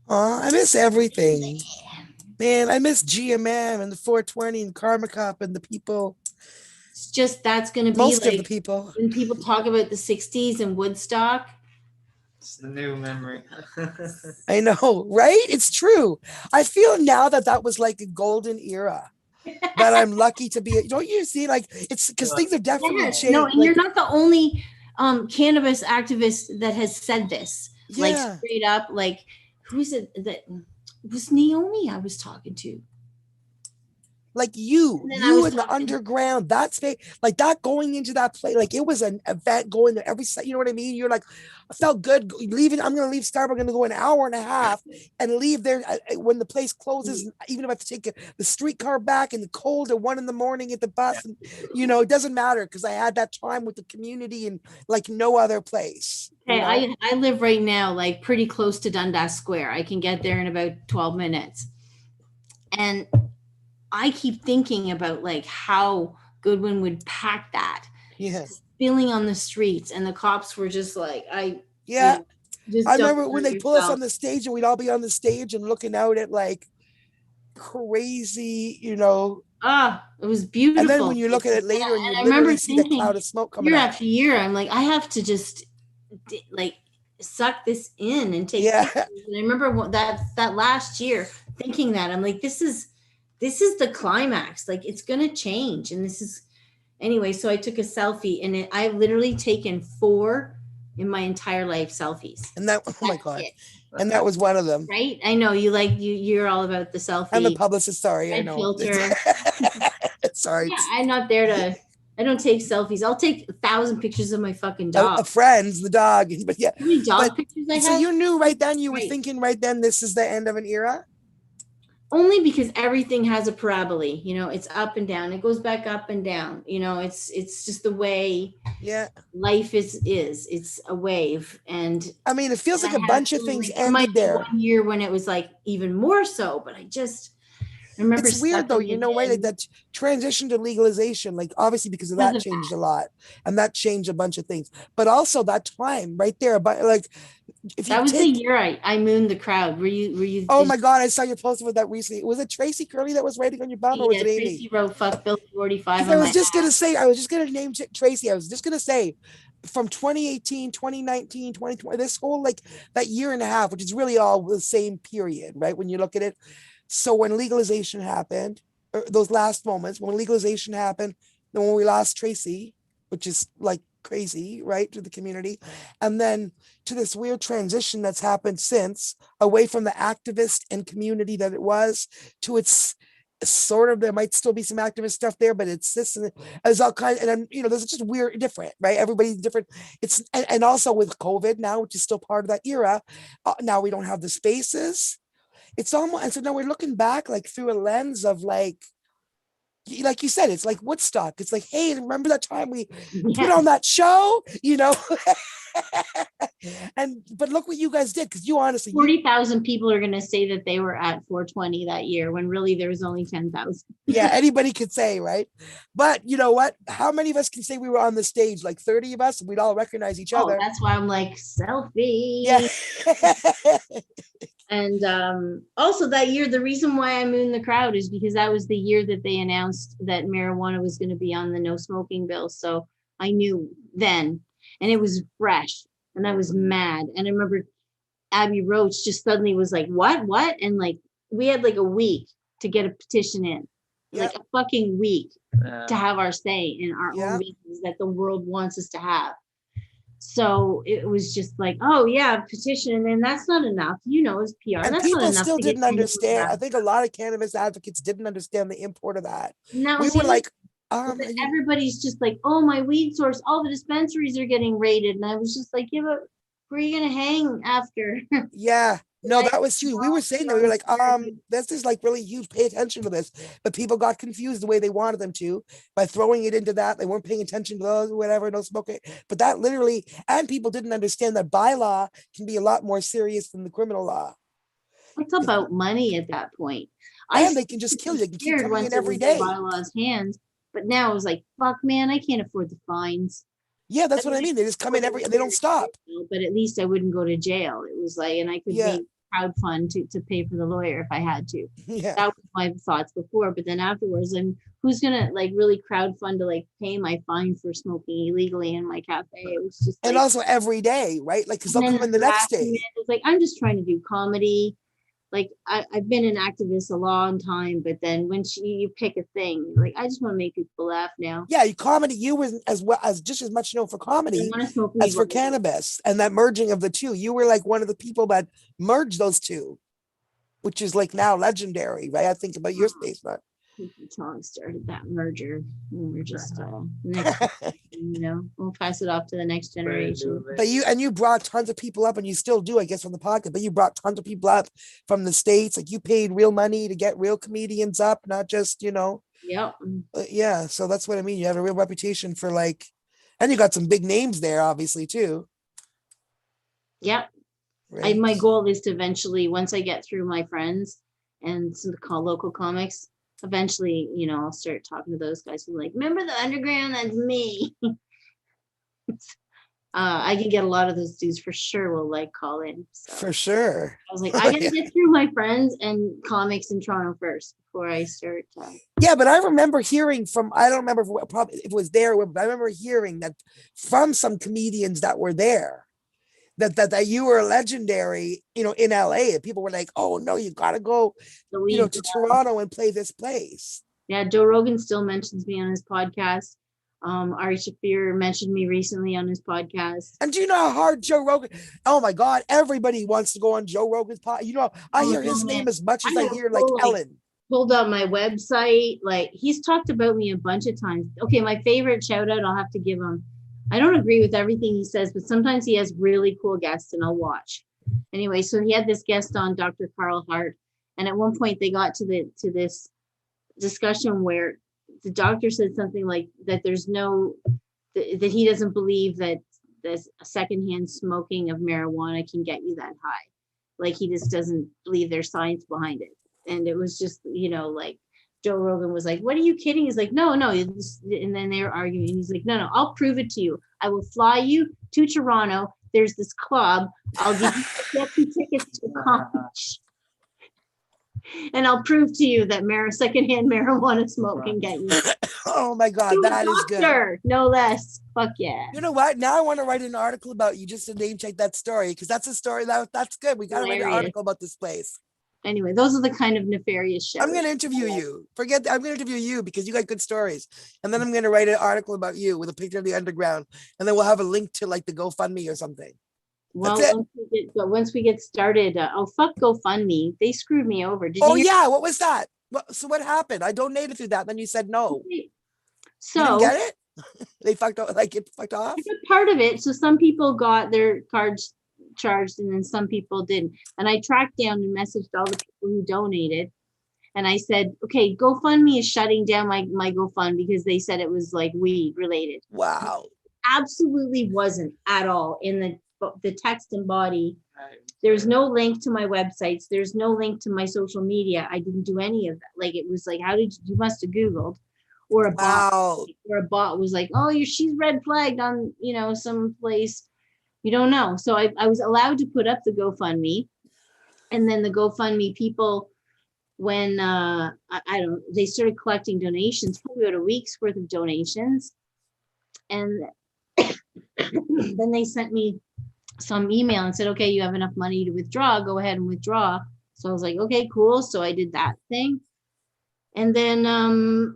Oh, I miss everything. Man, I miss GMM and the 420 and Karma Cup and the people. It's just that's going to be most like of the people. When people talk about the 60s and Woodstock. It's the new memory. I know, right? It's true. I feel now that was like a golden era. That I'm lucky to be. Don't you see? Like it's because things have definitely changed. No, and like, you're not the only cannabis activist that has said this. Yeah. Like straight up, like who's it that was Naomi I was talking to? Like you in the underground, that's like that going into that place, like it was an event going there every, you know what I mean? You're like, I felt good leaving. I'm going to leave Starbucks, going to go an hour and a half and leave there when the place closes, even if I have to take the streetcar back in the cold at 1 a.m. at the bus. And, it doesn't matter because I had that time with the community and like no other place. Okay, I live right now, like pretty close to Dundas Square. I can get there in about 12 minutes. And I keep thinking about like how Goodwin would pack that, spilling on the streets, and the cops were just like, I remember when they pull us on the stage and we'd all be on the stage and looking out at like crazy, it was beautiful. And then when you look at it later and you literally see the cloud of smoke coming year out. after year, I'm like, I have to just like suck this in and take pictures. And I remember that last year thinking that I'm like, this is the climax. Like it's going to change. And anyway, so I took a selfie and I've literally taken 4 in my entire life selfies. And oh my God. And that was one of them. Right. I know you're all about the selfie. I'm a publicist. Sorry. I know. Filter. Sorry. Yeah, I'm not there I don't take selfies. I'll take 1,000 pictures of my fucking dog. Of friends, the dog. But yeah. How many dog pictures I have? So you knew right then, you were thinking right then, this is the end of an era? Only because everything has a parabola, it's up and down. It goes back up and down. It's just the way life is. It's a wave. And I mean, it feels like a bunch of things ended there. One year when it was like even more so, but I I remember It's weird though, sucking you it know, right? Like in that transition to legalization, like obviously because of because that of changed a lot, and that changed a bunch of things. But also that time right there, but like if you that was the take, year I mooned the crowd. Were you oh did my God, I saw you posting with that recently. Was it Tracy Curley that was writing on your bum, or was yeah, it Amy? Tracy wrote fuck Bill 45 Because I on was my just gonna say, I was just gonna name Tracy. I was just gonna say, from 2018, 2019, 2020, this whole like that year and a half, which is really all the same period, right? When you look at it. So when legalization happened, or those last moments, when legalization happened, then when we lost Tracy, which is like crazy, right, to the community, and then to this weird transition that's happened since, away from the activist and community that it was, to its sort of, there might still be some activist stuff there, but it's this and as all kind, and then you know, there's just weird, different, right? Everybody's different. It's and also with COVID now, which is still part of that era. Now we don't have the spaces. It's almost, and so now we're looking back like through a lens of like you said, it's like Woodstock. It's like, hey, remember that time we put yeah. on that show, you know? And but look what you guys did, because you honestly, 40,000 people are going to say that they were at 420 that year when really there was only 10,000. yeah, anybody could say, right? But you know what? How many of us can say we were on the stage? Like 30 of us, we'd all recognize each Oh, other. that's why I'm like selfie. Yeah. And also that year, the reason why I mooned the crowd is because that was the year that they announced that marijuana was going to be on the no smoking bill. So I knew then, and it was fresh, and I was mad. And I remember Abby Roach just suddenly was like, what? And like, we had like a week to get a petition in, like a fucking week to have our say in our own business that the world wants us to have. So it was just like, oh yeah, petition, and that's not enough. You know, as PR, And that's not people enough still to get didn't understand. I think a lot of cannabis advocates didn't understand the import of that. We were like, everybody's just like, oh, my weed source, all the dispensaries are getting raided, and I was just like, yeah, but where are you gonna hang after? yeah. No, that was huge. We were saying that we were like, this is like really huge. Pay attention to this. But people got confused the way they wanted them to by throwing it into that. They weren't paying attention to those, whatever, no smoking. But that literally, and people didn't understand that bylaw can be a lot more serious than the criminal law. It's about money at that point. And they can just kill you. They can keep coming in every day. Bylaws hands, but now it was like, fuck, man, I can't afford the fines. Yeah, that's what I mean. They just come in they don't stop. But at least I wouldn't go to jail. It was like, and I could make crowdfund to pay for the lawyer if I had to. Yeah. That was my thoughts before. But then afterwards, who's gonna like really crowdfund to like pay my fine for smoking illegally in my cafe? It was just and also every day, right? Like, because they'll come in the next day. It's like, I'm just trying to do comedy. Like I've been an activist a long time, but then when you pick a thing, like I just want to make people laugh now. Yeah, comedy, you was as well as just as much known for comedy as for cannabis, and that merging of the two. You were like one of the people that merged those two, which is like now legendary, right? I think about your space, but Tom started that merger. We're just next, we'll pass it off to the next generation. But you brought tons of people up, and you still do, I guess, from the podcast. But you brought tons of people up from the States. Like you paid real money to get real comedians up, not just Yep. Yeah. So that's what I mean. You have a real reputation for like, and you got some big names there, obviously too. Yep. Right. My goal is to eventually, once I get through my friends and some local comics, eventually, I'll start talking to those guys who like, remember the underground? That's me. I can get a lot of those dudes for sure will like call in. So. For sure. I was like, I gotta get through my friends and comics in Toronto first before I start. Yeah, but I remember hearing from, I don't remember if it was there, but I remember hearing that from some comedians that were there, that you were legendary, in LA, and people were like, oh no, you gotta go, to Toronto and play this place. Yeah, Joe Rogan still mentions me on his podcast. Ari Shaffir mentioned me recently on his podcast. And do you know how hard Joe Rogan? Oh my God, everybody wants to go on Joe Rogan's podcast. I hear his name as much as I hear like Ellen. Pulled up my website. Like he's talked about me a bunch of times. Okay, my favorite shout out I'll have to give him. I don't agree with everything he says, but sometimes he has really cool guests and I'll watch. Anyway, so he had this guest on, Dr. Carl Hart. And at one point they got to this discussion where the doctor said something like that that he doesn't believe that this secondhand smoking of marijuana can get you that high. Like he just doesn't believe there's science behind it. and it was just, like Joe Rogan was like, "What are you kidding?" He's like, "No, no." And then they were arguing. He's like, "No, no, I'll prove it to you. I will fly you to Toronto. There's this club. I'll give you tickets to college, and I'll prove to you that secondhand marijuana smoke can get you." Oh my God, that is good. No less. Fuck yeah. You know what? Now I want to write an article about you just to name check that story, because that's a story that's good. We got to write an article about this place. Anyway, those are the kind of nefarious shows. I'm going to interview you. I'm going to interview you because you got good stories. And then I'm going to write an article about you with a picture of the underground. And then we'll have a link to like the GoFundMe or something. Well, once we get started, fuck GoFundMe. They screwed me over. Yeah. What was that? So what happened? I donated through that. And then you said no. So you didn't get it? They fucked off. Like it fucked off? Part of it. So some people got their cards charged and then some people didn't. And I tracked down and messaged all the people who donated. And I said, okay, GoFundMe is shutting down my GoFund because they said it was like weed related. Wow. Absolutely wasn't at all in the text and body. There's no link to my websites. There's no link to my social media. I didn't do any of that. Like it was like, you must have Googled, or a bot was like, oh, she's red flagged on, some place. You don't know. So I was allowed to put up the GoFundMe, and then the GoFundMe people, when they started collecting donations, probably about a week's worth of donations. And then they sent me some email and said, okay, you have enough money to withdraw, go ahead and withdraw. So I was like, okay, cool. So I did that thing. And then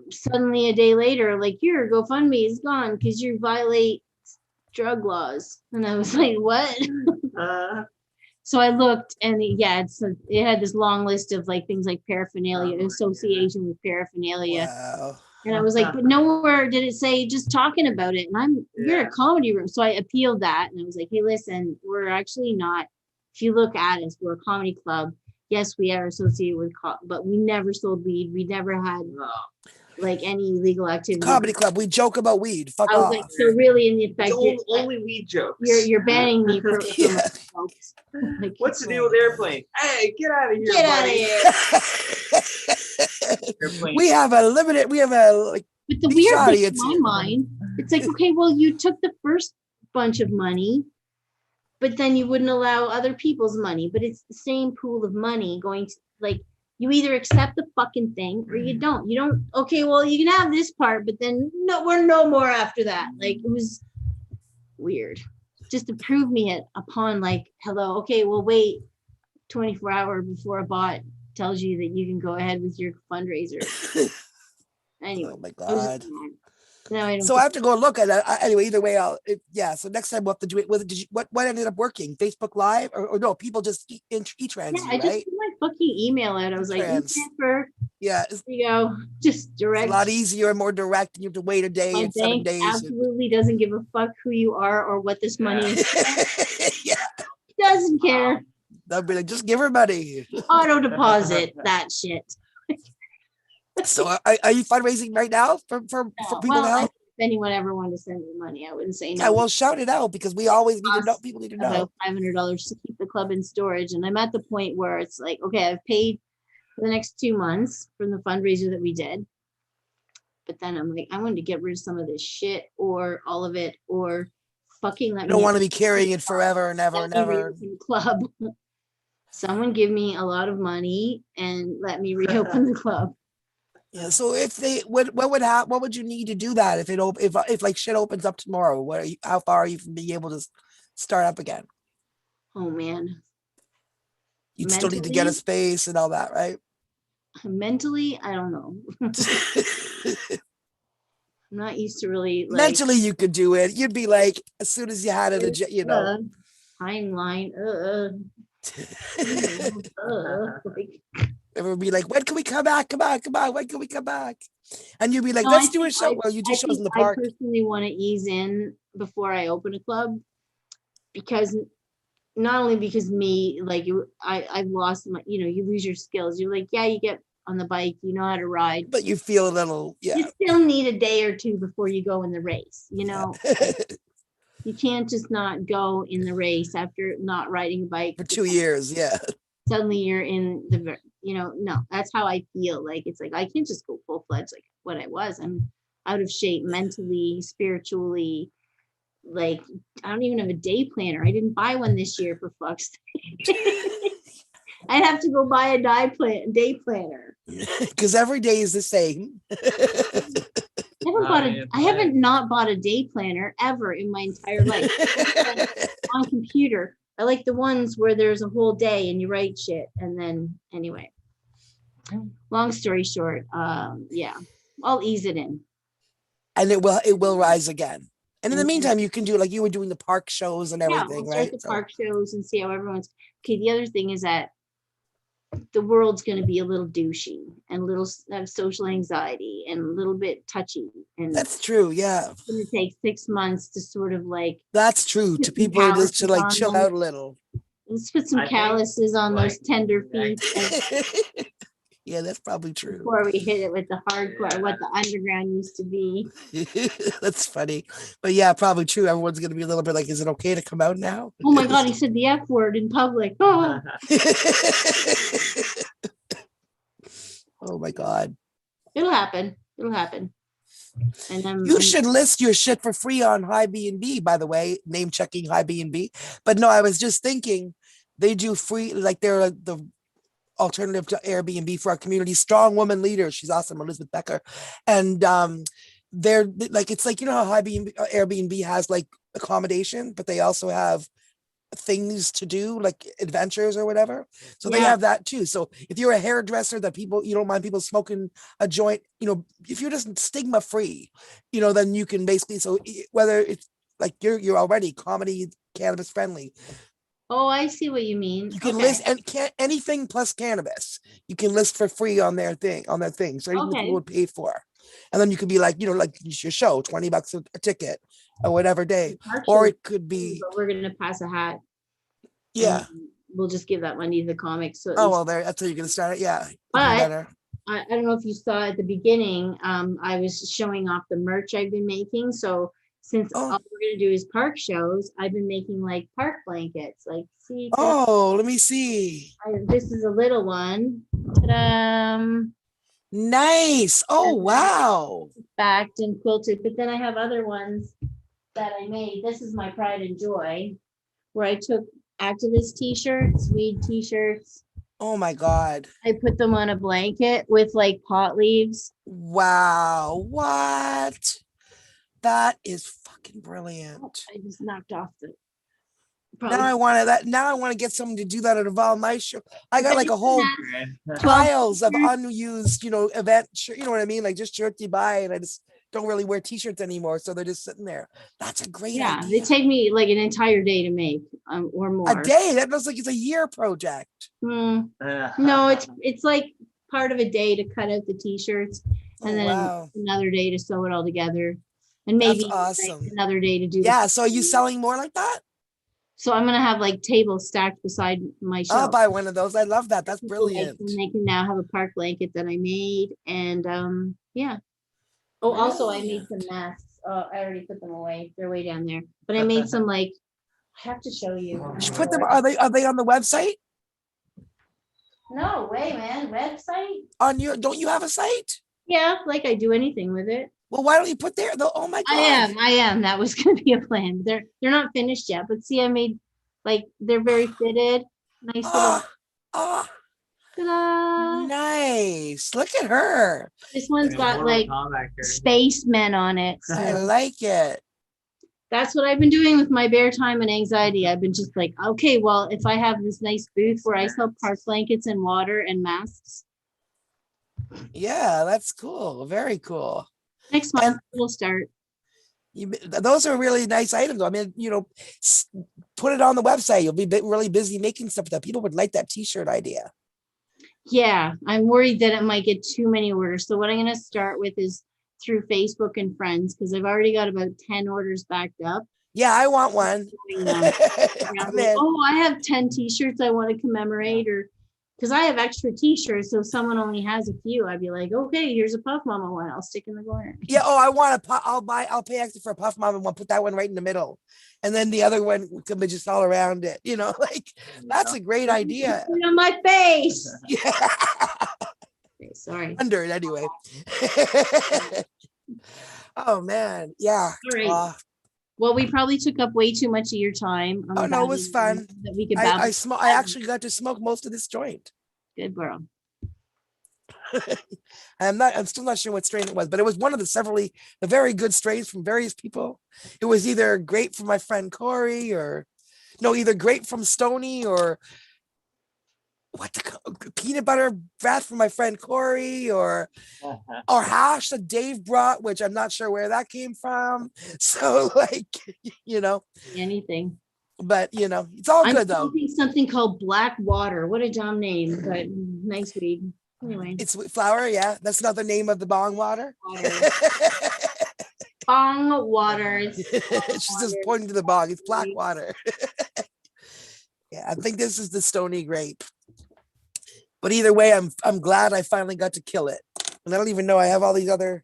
suddenly a day later, like, your GoFundMe is gone because you violate drug laws. And I was like, what? So I looked, and it had this long list of like things like paraphernalia, association with paraphernalia. Wow. And I was like, but nowhere did it say just talking about it. And we're a comedy room. So I appealed that, and I was like, hey, listen, we're actually not, if you look at us, we're a comedy club. Yes, we are associated with, but we never sold weed. We never had like any illegal activity. Comedy club. We joke about weed. Fuck off. Like, so really, in effect, only weed jokes. You're banning me from folks. Like, what's the deal with airplane? Hey, get out of here! Get out of here! We have a limited. We have a like. But the weird thing in my mind, it's like, okay, well, you took the first bunch of money, but then you wouldn't allow other people's money. But it's the same pool of money going to, like, you either accept the fucking thing or you don't. You don't, okay, well, you can have this part, but then we're no more after that. Like, it was weird. Just to prove me upon, like, hello, okay, well, wait 24 hours before a bot tells you that you can go ahead with your fundraiser. Anyway. Oh my God. Now I don't. So I have to go and look at that. Anyway, either way, so next time we'll have to do it. What ended up working? Facebook Live or no? People just e-trans. Yeah, I just put my fucking email out. I was like, e-transfer. Yeah, there you go. Just direct. It's a lot easier and more direct. And you have to wait a day and 7 days. Absolutely doesn't give a fuck who you are or what this money is. Yeah, doesn't care. They'll be like, just give her money. Auto deposit that shit. So are you fundraising right now for people to help? If anyone ever wanted to send me money, I wouldn't say no. Yeah, well, shout it out because we always need to know. People need to know. About $500 to keep the club in storage, and I'm at the point where it's like, okay, I've paid for the next 2 months from the fundraiser that we did, but then I'm like, I wanted to get rid of some of this shit or all of it, or fucking let me. I don't want to be carrying it forever and ever and ever. Club. Someone give me a lot of money and let me reopen the club. Yeah. So if they what would you need to do that if like shit opens up tomorrow? How far are you from being able to start up again? Oh man. You'd still need to get a space and all that, right? Mentally, I don't know. I'm not used to really mentally you could do it. You'd be like, as soon as you had it, timeline. It would be like, when can we come back? Come on. When can we come back? And you'd be like, let's do a show. Well, you do shows in the park. I personally want to ease in before I open a club, because not only because I've lost my, you lose your skills. You're like, yeah, you get on the bike, you know how to ride, but you feel a little, you still need a day or two before you go in the race, You can't just not go in the race after not riding a bike for 2 years. Yeah. Suddenly you're in no, that's how I feel. Like, it's like, I can't just go full-fledged like what I was. I'm out of shape mentally, spiritually. Like, I don't even have a day planner. I didn't buy one this year, for fuck's sake. I'd have to go buy a day planner. Because every day is the same. I haven't not bought a day planner ever in my entire life. On computer. I like the ones where there's a whole day and you write shit. And then anyway, long story short, yeah, I'll ease it in. And it will rise again. And in the meantime, you can do like you were doing the park shows and everything, we'll start right? the park shows and see how everyone's. Okay, the other thing is that the world's going to be a little douchey and a little have social anxiety and a little bit touchy. And that's true. Yeah. It's going to take 6 months to sort of like. That's true. To people just to like chill out a little. Let's put some calluses on those tender feet. Yeah, that's probably true. Before we hit it with the hardcore, what the underground used to be. That's funny. But yeah, probably true. Everyone's going to be a little bit like, is it okay to come out now? Oh my God, he said the F word in public. Oh, oh my God. It'll happen. And then you should list your shit for free on High B&B, by the way, name checking High B&B. But no, I was just thinking they do free, like they're the alternative to Airbnb for our community. Strong woman leader. She's awesome, Elizabeth Becker. And they're like, it's like, how Airbnb has like accommodation, but they also have things to do, like adventures or whatever. So they have that too. So if you're a hairdresser that you don't mind people smoking a joint, if you're just stigma free, then you can basically, so whether it's like you're already comedy cannabis friendly. Oh, I see what you mean. You can list anything plus cannabis. You can list for free on their thing. So even people would pay for, and then you could be like, like your show, $20 a ticket or whatever day, or it could be. But we're gonna pass a hat. Yeah, we'll just give that money to the comics. So that's how you're gonna start it. Yeah, but I don't know if you saw at the beginning. I was showing off the merch I've been making. So. Since all we're gonna do is park shows, I've been making like park blankets. Like, see. Let me see. This is a little one. Ta-da! Nice. Oh, wow. Backed and quilted, but then I have other ones that I made. This is my pride and joy, where I took activist t-shirts, weed t-shirts. Oh my God. I put them on a blanket with like pot leaves. Wow. What? That is fucking brilliant. I just knocked off the. Now I want to get someone to do that at a Val Nice show. I got like a whole piles of unused, event, you know what I mean? Like just shirts you buy, and I just don't really wear t-shirts anymore, so they're just sitting there. That's a great idea. They take me like an entire day to make, or more. A day? That looks like it's a year project. No, it's like part of a day to cut out the t-shirts, and then another day to sew it all together. And maybe awesome. Like another day to do. Yeah. So are you selling more like that? So I'm gonna have like tables stacked beside my shelf. I'll buy one of those. I love that. That's brilliant. And they can now have a park blanket that I made, and yeah. Oh, also I made some masks. I already put them away. They're way down there. But I made some like. I have to show you. You should put them. Are they on the website? No way, man. Website? Don't you have a site? Yeah, like I do anything with it. Well, why don't you put there though? Oh my God. I am. That was gonna be a plan. They're not finished yet, but see, I made like they're very fitted. Nice little ta-da. Nice. Look at her. This one's got like spacemen on it. So I like it. That's what I've been doing with my bare time and anxiety. I've been just like, okay, well, if I have this nice booth where I sell park blankets and water and masks. Yeah, that's cool. Very cool. Next month we'll start. Those are really nice items. I mean, put it on the website. You'll be really busy making stuff that people would like that t-shirt idea. Yeah, I'm worried that it might get too many orders. So what I'm going to start with is through Facebook and friends, because I've already got about 10 orders backed up. Yeah, I want one. I have 10 t-shirts I want to commemorate, or because I have extra t-shirts, so if someone only has a few, I'd be like, okay, here's a Puff Mama one. I'll stick in the corner. Yeah. Oh, I want to. I'll pay extra for a Puff Mama one. Put that one right in the middle, and then the other one could be just all around it. Like that's a great idea. Put it on my face. Yeah. Okay, sorry. Under it anyway. Oh man, yeah. All right. Well, we probably took up way too much of your time. Oh no, it was fun. That we could I actually got to smoke most of this joint. Good girl. I'm still not sure what strain it was, but it was one of the very good strains from various people. It was either great from my friend Corey either great from Stony or peanut butter breath from my friend Corey or hash that Dave brought, which I'm not sure where that came from. So anything. But it's all good though. Something called Black Water. What a dumb name, but nice weed. Anyway, it's flower. Yeah, that's not the name of the bong water. Bong water. She's just pointing to the bong. It's black water. Yeah, I think this is the Stony grape. But either way, I'm glad I finally got to kill it. And I don't even know I have all these other.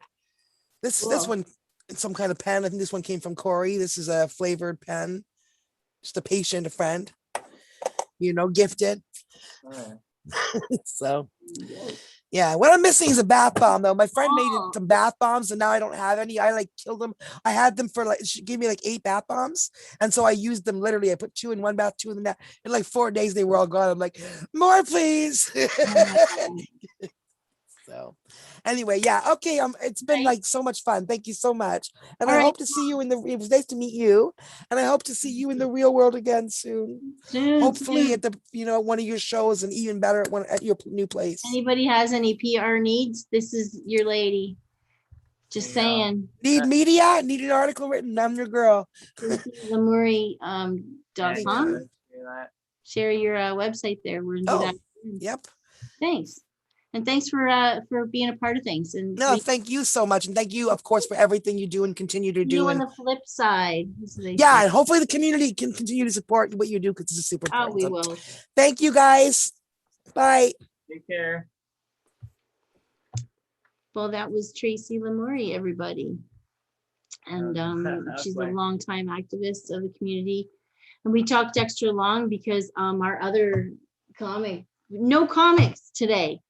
This one, some kind of pen. I think this one came from Corey. This is a flavored pen. Just a patient, a friend. Gifted. So, yeah. What I'm missing is a bath bomb, though. My friend made some bath bombs, and now I don't have any. I killed them. I had them for she gave me 8 bath bombs, and so I used them literally. I put 2 in one bath, 2 in that. In 4 days, they were all gone. I'm like, more, please. So, anyway, yeah, okay. It's been so much fun. Thank you so much, and I hope to see you it was nice to meet you, and I hope to see you in the real world again soon. Hopefully at the one of your shows, and even better at your new place. Anybody has any PR needs? This is your lady. Just saying. Need media? Need an article written? I'm your girl. Lamourie.com. Share your website there. We're gonna do that. Yep. Thanks. And thanks for being a part of things. And thank you so much. And thank you, of course, for everything you do and continue to do. You on the flip side. Yeah, and hopefully the community can continue to support what you do because it's super important. We will. Thank you, guys. Bye. Take care. Well, that was Tracy Lamourie, everybody. And she's a longtime activist of the community. And we talked extra long because our other no comics today.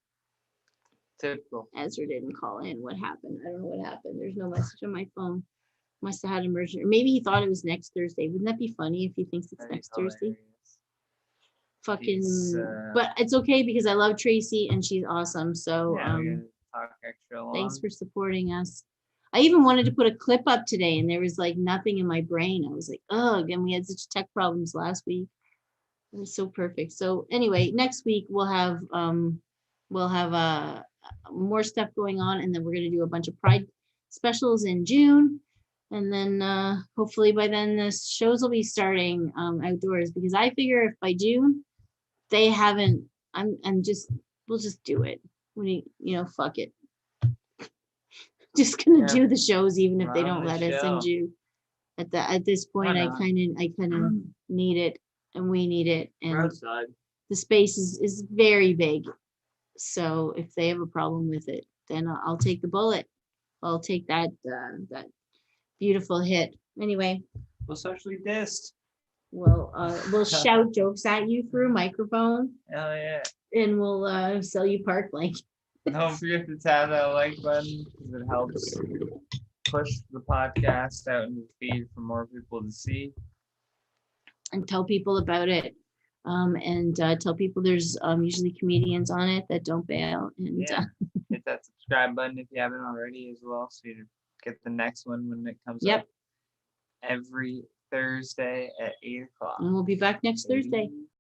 Typical. Ezra didn't call in. What happened? I don't know what happened. There's no message on my phone. Must have had an emergency. Or maybe he thought it was next Thursday. Wouldn't that be funny if he thinks it's next Thursday? But it's okay because I love Tracy and she's awesome. So talk extra long. Thanks for supporting us. I even wanted to put a clip up today and there was nothing in my brain. I was like, ugh, and we had such tech problems last week. It was so perfect. So anyway, next week we'll have more stuff going on, and then we're going to do a bunch of Pride specials in June, and then hopefully by then the shows will be starting outdoors, because I figure if by June they haven't, we'll just do it. Fuck it. Just gonna do the shows even if they don't let us in June. At this point, I kind of need it, and we need it, and the space is very big. So if they have a problem with it, then I'll take the bullet. I'll take that beautiful hit. Anyway, we'll socially dist. We'll shout jokes at you through a microphone. Oh yeah. And we'll sell you park link. Don't forget to tap that like button because it helps push the podcast out in the feed for more people to see. And tell people about it. And tell people there's usually comedians on it that don't bail. And hit that subscribe button if you haven't already as well, so you get the next one when it comes up every Thursday at 8 o'clock. And we'll be back next Thursday.